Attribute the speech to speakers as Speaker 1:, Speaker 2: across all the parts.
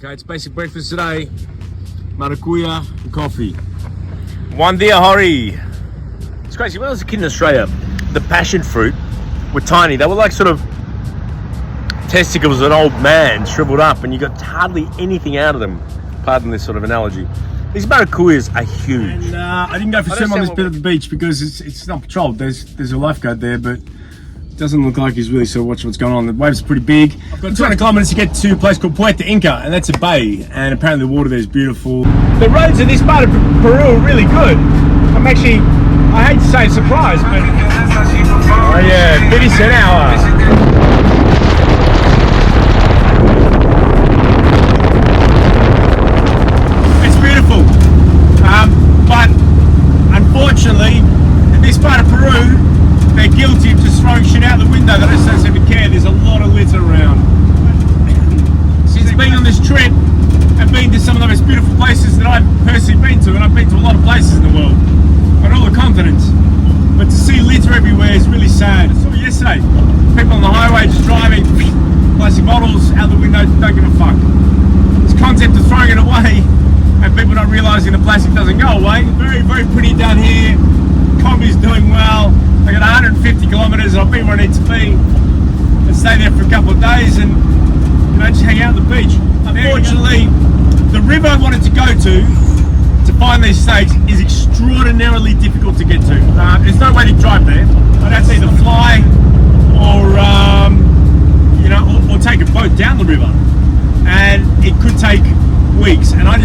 Speaker 1: Okay, it's basic breakfast today. Maracuya and coffee.
Speaker 2: One dia hori. It's crazy. When I was a kid in Australia, the passion fruit were tiny. They were like sort of testicles of an old man shriveled up, and you got hardly anything out of them. Pardon this sort of analogy. These maracuyas are huge.
Speaker 1: And I didn't go for a swim on this bit of the beach because it's not patrolled. There's a lifeguard there, but it doesn't look like he's really sort of watching what's going on. The waves are pretty big. I've got 200 kilometers to get to a place called Puerto Inca, and that's a bay, and apparently the water there is beautiful. The roads in this part of Peru are really good. I'm actually, I hate to say surprised, but oh yeah, 50 cent hour. But unfortunately, in this part of Peru, they're guilty of just throwing shit out the window. They just don't seem to care. There's a lot of litter around. Since being on this trip and being to some of the most beautiful places that I've personally been to, and I've been to a lot of places in the world, on all the continents, but to see litter everywhere is really sad. I saw it yesterday. People on the highway just driving, plastic bottles out the window, don't give a fuck. This concept of throwing it away and people not realising the plastic doesn't go away. Very, very pretty down here. Kombi's doing well. I got 150 kilometres. I've been where I need to be. And stay there for a couple of days and just hang out on the beach. Unfortunately, the river I wanted to go to find these snakes is extraordinarily difficult to get to. There's no way to drive there. I'd have to either fly or or take a boat down the river, and it could take weeks, and I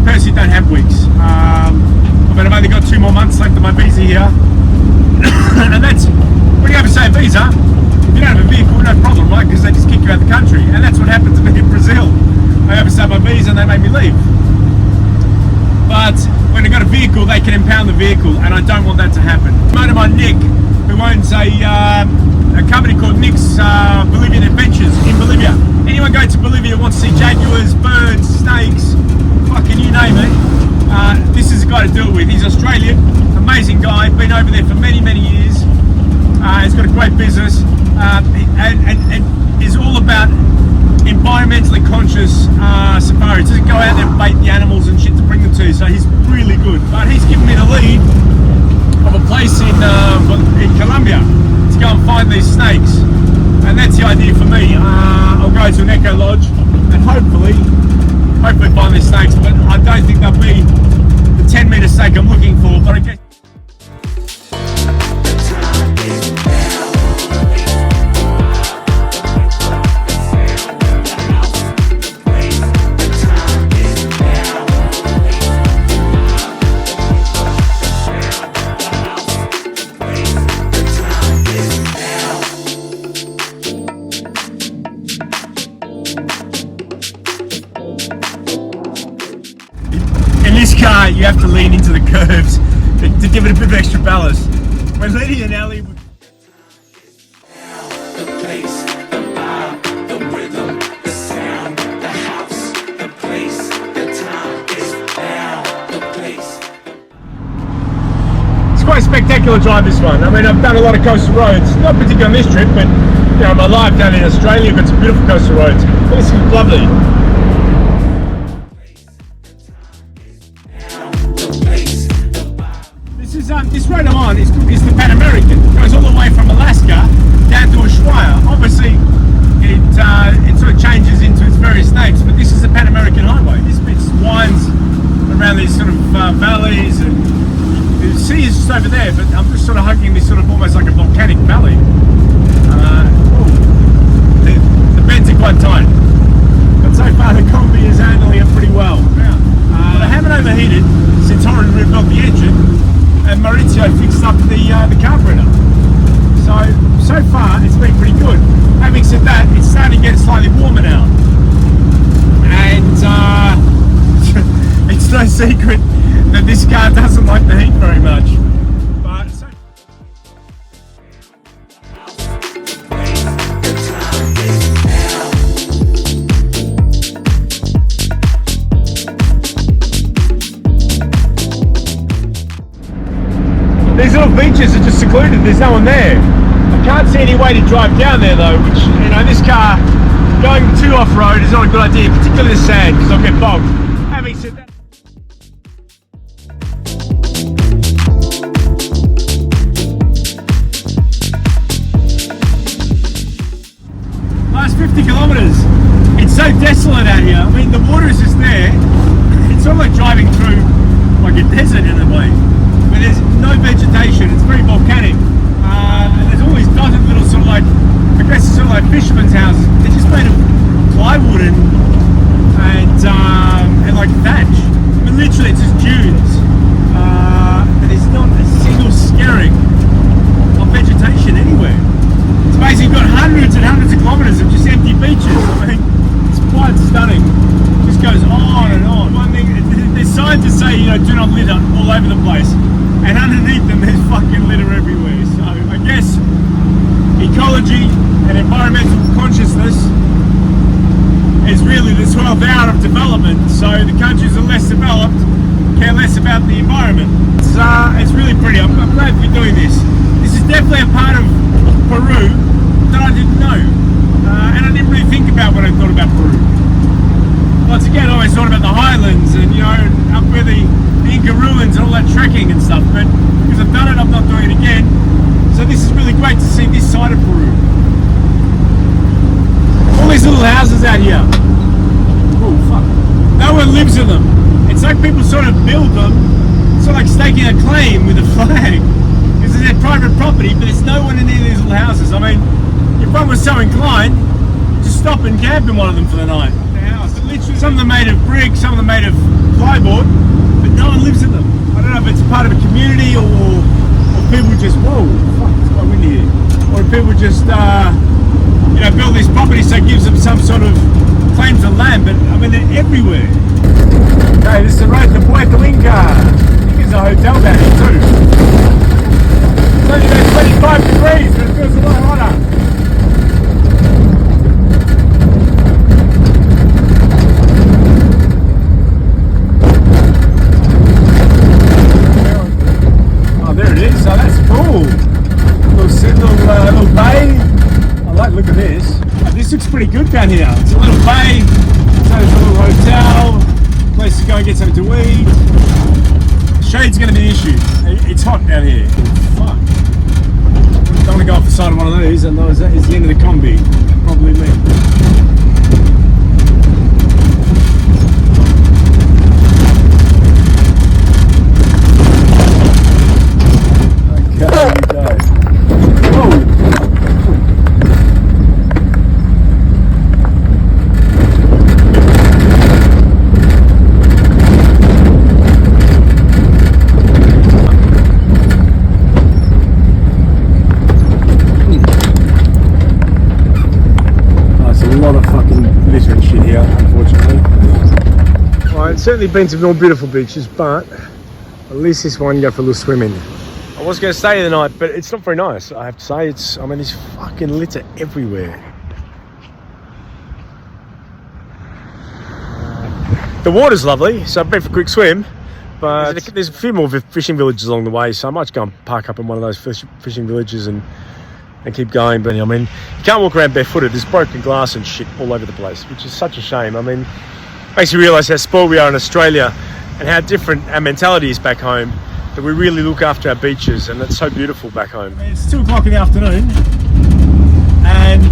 Speaker 1: personally don't have weeks. I've only got 2 more months left of my visa here, and that's when you overstay a visa. If you don't have a vehicle, no problem, right? Because they just kick you out of the country, and that's what happened to me in Brazil. I overstayed my visa, and they made me leave. But when I got a vehicle, they can impound the vehicle, and I don't want that to happen. A mate of mine, Nick, who owns a company called Nick's Bolivian Adventures in Bolivia. Anyone going to Bolivia wants to see jaguars, birds, snakes, fucking you name it, this is the guy to do it with. He's Australian, amazing guy, been over there for many, many years. He's got a great business, and is all about environmentally conscious safaris. Doesn't go out there and bait the animals and shit to bring them to you, so he's really good. But he's given me the lead of a place in Colombia to go and find these snakes. And that's the idea for me. I'll go to an eco lodge and hopefully find these snakes, but I don't think they'll be the 10-meter snake I'm looking for, but I guess. Car, you have to lean into the curves to give it a bit of extra ballast. We're leading an alley. The place, the vibe, the rhythm, the sound, the house, the place, the time is now, the place. It's quite a spectacular drive, this one. I mean, I've done a lot of coastal roads, not particularly on this trip, but my life down in Australia, I've got some beautiful coastal roads. This is lovely. This road I'm on is the Pan American. It goes all the way from Alaska down to Ushuaia. Obviously, it sort of changes into its various names, but this is the Pan American Highway. This bit winds around these sort of valleys, and the sea is just over there, but I'm just sort of hugging this sort of almost like a volcanic valley. The bends are quite tight, but so far the Kombi is handling it pretty well. But I haven't overheated since Horan rebuilt the engine, and Maurizio fixed up the carburetor. So far it's been pretty good. Having said that, it's starting to get slightly warmer now, and it's no secret that this car doesn't like the heat very much. But these little beaches are just secluded, there's no one there. I can't see any way to drive down there though, which, this car going too off-road is not a good idea, particularly the sand, because I'll get bogged. Having said that, last 50 kilometres, it's so desolate out here. I mean, the water is just there. It's sort of like driving through like a desert in a way, where there's no vegetation. It's very volcanic, and there's all these dotted little sort of like, I guess it's sort of like fishermen's houses. They're just made of plywood and like thatch. I mean, literally, it's just dunes, and there's not a single skerrick of vegetation anywhere. It's basically got hundreds and hundreds of kilometres of just empty beaches. I mean, it's quite stunning. It just goes on and on. One thing, there's signs that say, you know, do not litter all over the place, and underneath them there's fucking litter everywhere. So I guess ecology and environmental consciousness is really the 12th hour of development. So the countries that are less developed care less about the environment. It's really pretty. I'm glad we're doing this. This is definitely a part of Peru that I didn't know, and I didn't really think about when I thought about Peru. Once again, I always thought about the highlands and, you know, up where the Inca ruins and all that trekking and stuff, but because I've done it, I'm not doing it again. So this is really great to see this side of Peru. All these little houses out here. Oh fuck. No one lives in them. It's like people sort of build them, sort of like staking a claim with a flag. Because they're private property, but there's no one in any of these little houses. I mean, if one was so inclined, just stop and camp in one of them for the night. The house. Literally, some of them made of brick, some of them made of plywood, but no one lives in them. I don't know if it's part of a community or people just, whoa, fuck, it's quite windy here. Or if people just, you know, build these properties so it gives them some sort of claims of land, but I mean, they're everywhere. Okay, this is the road to Puerto Inca. I think there's a hotel down here too. It's only about 25 degrees, but it feels a lot hotter. Oh, there it is. Oh, that's cool. Little bay. I like the look of this. Oh, this looks pretty good down here. It's a little bay. So there's a little hotel. Place to go and get something to eat. Shade's going to be an issue. It's hot down here. Fuck. Don't want to go off the side of one of these, and that is the end of the Kombi. Probably me. Okay, you go. Whoa! Certainly been to more beautiful beaches, but at least this one you go for a little swim in. I was going to stay the night, but it's not very nice, I have to say. I mean, there's fucking litter everywhere. The water's lovely, so I've been for a quick swim, but there's a few more fishing villages along the way, so I might go and park up in one of those fishing villages and keep going. But I mean, you can't walk around barefooted. There's broken glass and shit all over the place, which is such a shame. I mean, makes you realise how spoiled we are in Australia and how different our mentality is back home, that we really look after our beaches, and it's so beautiful back home. It's 2 o'clock in the afternoon and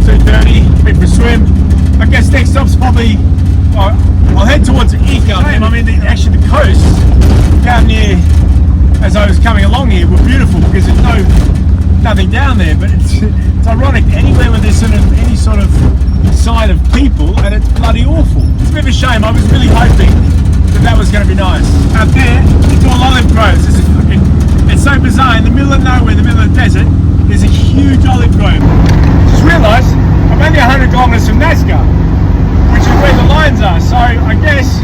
Speaker 1: 2:30, been for a swim. I guess next stop's probably, I'll head towards Ica. I mean, actually the coast down near, as I was coming along here, were beautiful because there's nothing down there, but it's ironic, anywhere where there's sort of any sort of sign of people, and it's bloody awful. It's a bit of a shame. I was really hoping that was going to be nice. Out there, it's all olive groves. It's so bizarre. In the middle of nowhere, in the middle of the desert, there's a huge olive grove. Just realised I'm only 100 kilometres from Nazca, which is where the lines are. So I guess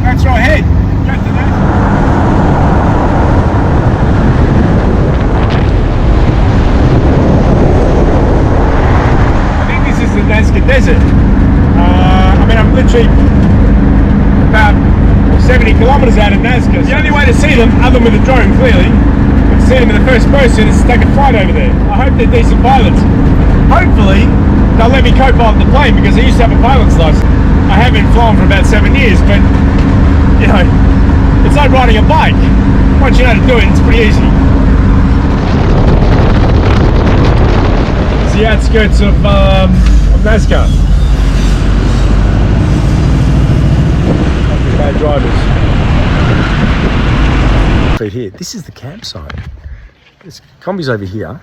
Speaker 1: that's where I head. Go to Nazca. The Nazca Desert. I mean, I'm literally about 70 kilometres out of Nazca. The only way to see them, other than with a drone, clearly, but to see them in the first person is to take a flight over there. I hope they're decent pilots. hopefully they'll let me co-pilot the plane, because I used to have a pilot's license. I haven't flown for about 7 years, but you know, it's like riding a bike. Once you know how to do it, it's pretty easy. It's the outskirts of Nazca. Bad drivers.
Speaker 2: Right here. This is the campsite. This Kombi's over here.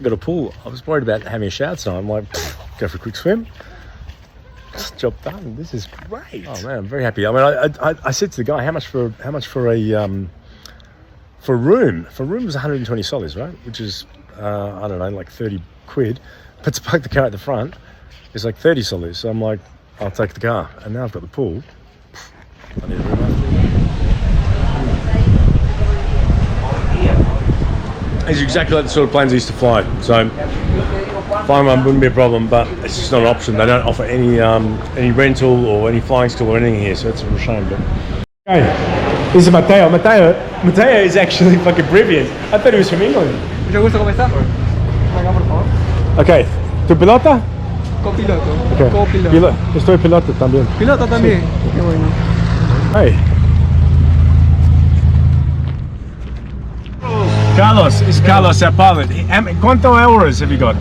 Speaker 2: Got a pool. I was worried about having a shower tonight. I'm like, go for a quick swim. Job done. This is great. Oh man, I'm very happy. I mean, I said to the guy, how much for a room? For a room was 120 soles, right? Which is I don't know, like 30 quid. But to park the car at the front, it's like 30 soles. So I'm like, I'll take the car. And now I've got the pool. I need a room after. These are exactly like the sort of planes I used to fly. So flying one wouldn't be a problem, but it's just not an option. They don't offer any rental or any flying school or anything here, so it's a real shame. But
Speaker 1: Hey, this is Matteo. Matteo is actually fucking Peruvian. I thought he was from England.
Speaker 3: Mucho gusto, ¿cómo está? Venga, por favor.
Speaker 1: Okay, ¿tu pilota?
Speaker 3: Copiloto.
Speaker 1: Okay.
Speaker 3: Copiloto.
Speaker 1: Estoy piloto también.
Speaker 3: Piloto también. Qué bueno.
Speaker 1: Hey. Carlos, it's Carlos, our pilot. ¿Cuántos hours have you got?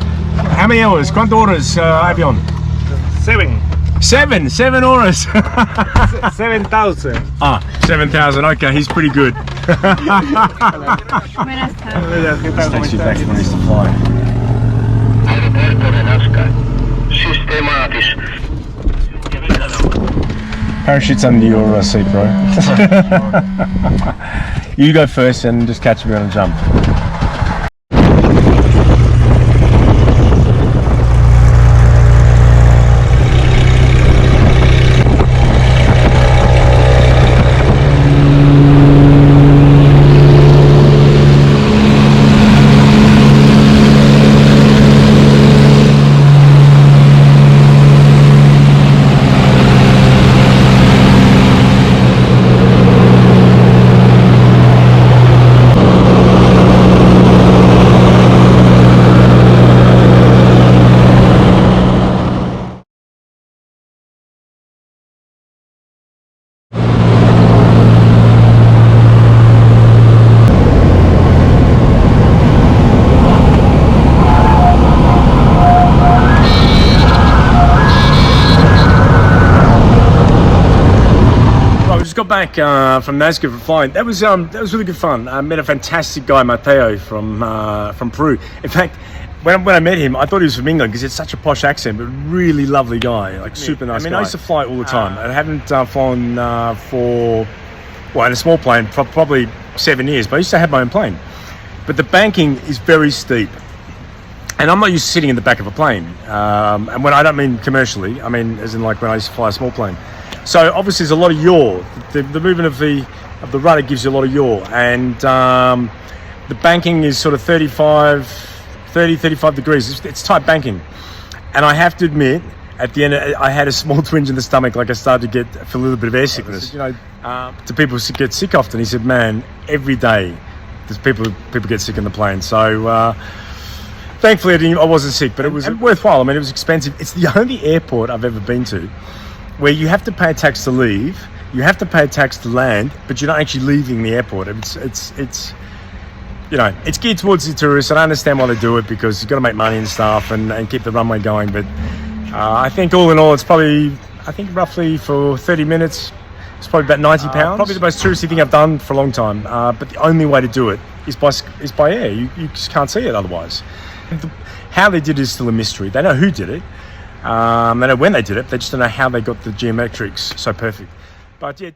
Speaker 1: How many hours? ¿Cuántas horas avión?
Speaker 4: 7
Speaker 1: hours.
Speaker 4: 7,000.
Speaker 1: 7,000. Okay, he's pretty good.
Speaker 5: Buenas tardes.
Speaker 1: Takes you back when he used to fly.
Speaker 6: Airborne Nazca. Systematisch.
Speaker 1: Parachute's under your seat, bro. You go first and just catch me on a jump. Got back from Nazca for flying. That was really good fun. I met a fantastic guy, Matteo, from Peru. In fact, when I met him, I thought he was from England because he had such a posh accent, but really lovely guy, like super nice. I mean, guy. I used to fly all the time. I haven't flown in a small plane for probably 7 years, but I used to have my own plane. But the banking is very steep. And I'm not used to sitting in the back of a plane. And when I don't mean commercially, I mean as in like when I used to fly a small plane. So obviously there's a lot of yaw. The movement of the rudder gives you a lot of yaw, and the banking is sort of 35 degrees. It's tight banking, and I have to admit, at the end I had a small twinge in the stomach, like I started to feel a little bit of air sickness. You know, do people get sick often? He said, man, every day there's people get sick in the plane. So thankfully I wasn't sick, but it was worthwhile. I mean, it was expensive. It's the only airport I've ever been to where you have to pay a tax to leave, you have to pay a tax to land, but you're not actually leaving the airport. It's you know, it's geared towards the tourists. I understand why they do it, because you've got to make money and stuff and keep the runway going. But I think all in all, it's probably, I think roughly for 30 minutes, it's probably about £90. Probably the most touristy thing I've done for a long time. But the only way to do it is by air. You just can't see it otherwise. How they did it is still a mystery. They know who did it. They know when they did it. They just don't know how they got the geometrics so perfect. But yeah.